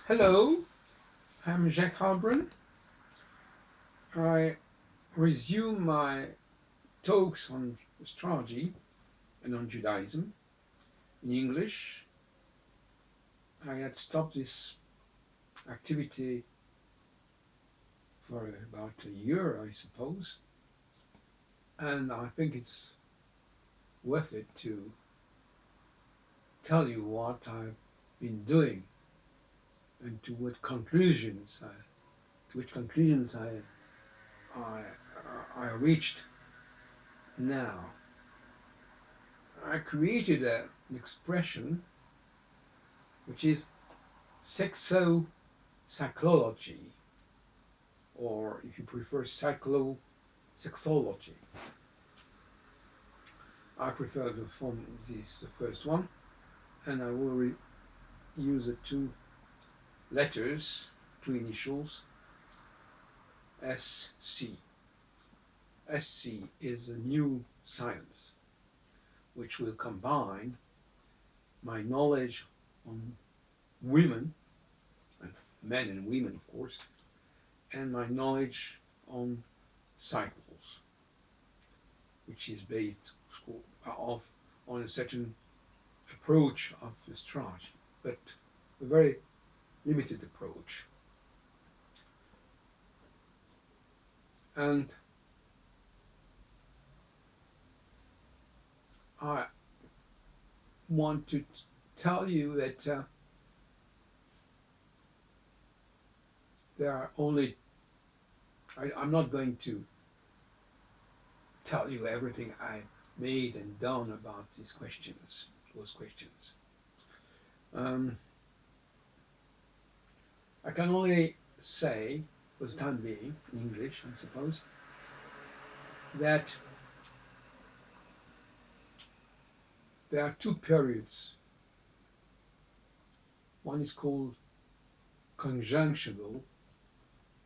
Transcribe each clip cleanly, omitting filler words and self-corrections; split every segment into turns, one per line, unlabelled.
Hello, I'm Jacques Halbronn. I resume my talks on astrology and on Judaism in English. I had stopped this activity for about a year, I suppose, and I think it's worth it to tell you what I've been doing and to which conclusions I, I reached now. I created an expression which is sexo-cyclology, or if you prefer, sexology. I prefer the form this the first one, and I will use the two letters, two initials, SC. SC is a new science which will combine my knowledge on women, and men and women, of course, and my knowledge on cycles, which is based of on a certain approach of astrology, but a very limited approach. And I want to tell you that there are only, I'm not going to tell you everything I've made and done about those questions. Um, I can only say, for the time being, in English, I suppose, that there are two periods. One is called conjunctional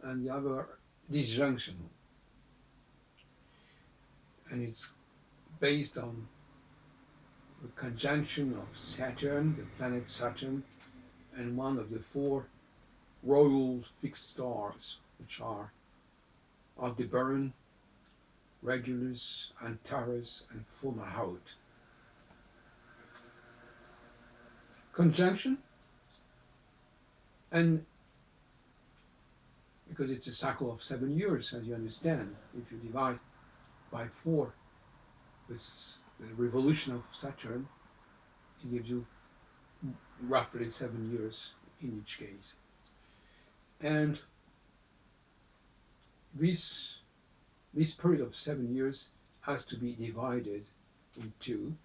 and the other disjunctional. And it's based on the conjunction of Saturn, the planet Saturn, and one of the four royal fixed stars, which are Aldebaran, Regulus, Antares, and Fomalhaut. Conjunction, and because it's a cycle of 7 years, as you understand, if you divide by 4 this the revolution of Saturn, it gives you roughly 7 years in each case. And this period of 7 years has to be divided into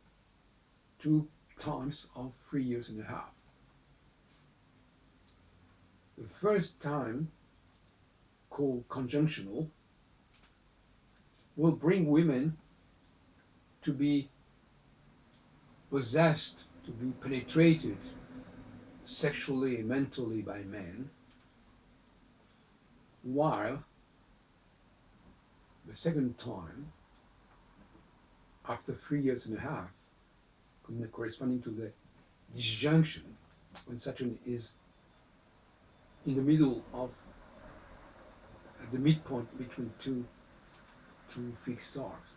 two times of 3 years and a half. The first time, called conjunctional, will bring women to be possessed, to be penetrated sexually and mentally by men, while the second time, after 3 years and a half, corresponding to the disjunction, when Saturn is in the middle of, at the midpoint between two fixed stars,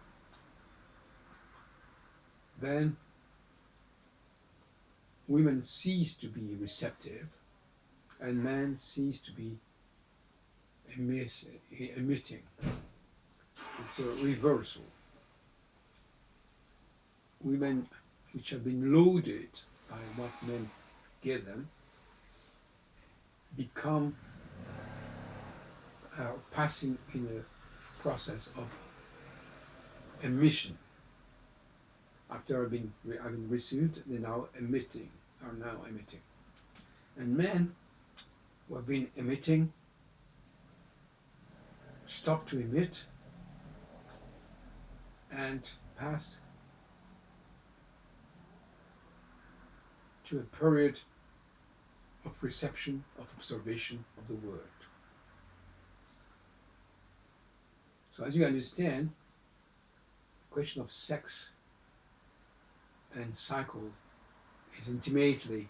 then women cease to be receptive and men cease to be emitting. It's a reversal. Women which have been loaded by what men give them become passing in a process of emission. After having received, are now emitting. And men who have been emitting stop to emit and pass to a period of reception, of observation of the world. So as you understand, the question of sex and cycle is intimately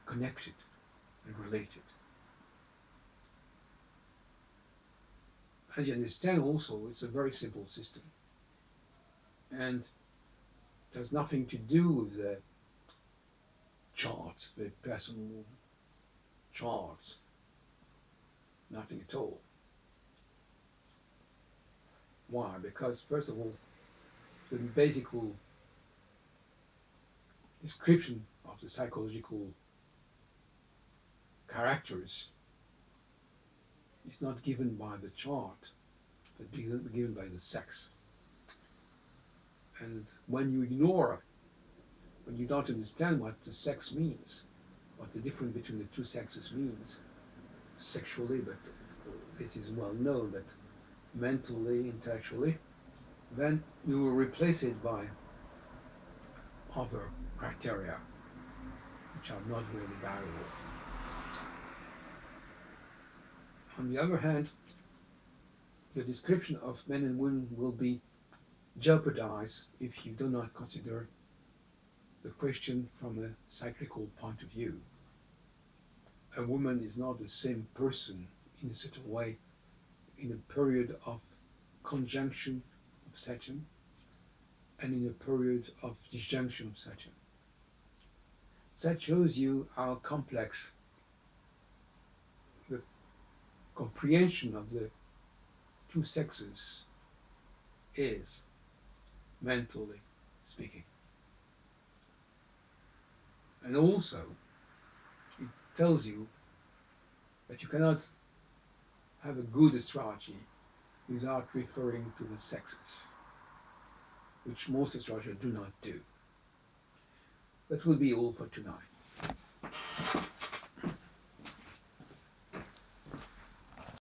connected and related. As you understand also, it's a very simple system. And it has nothing to do with the charts, the personal charts. Nothing at all. Why? Because first of all, the basic description of the psychological characters is not given by the chart, but given by the sex. And when you when you don't understand what the sex means, what the difference between the two sexes means, sexually, but it is well known, but mentally, intellectually, then you will replace it by other criteria, which are not really valuable. On the other hand, your description of men and women will be jeopardized if you do not consider the question from a cyclical point of view. A woman is not the same person in a certain way in a period of conjunction of Saturn and in a period of disjunction of Saturn. That shows you how complex the comprehension of the two sexes is, mentally speaking. And also, it tells you that you cannot have a good astrology without referring to the sexes, which most astrologers do not do. That will be all for tonight.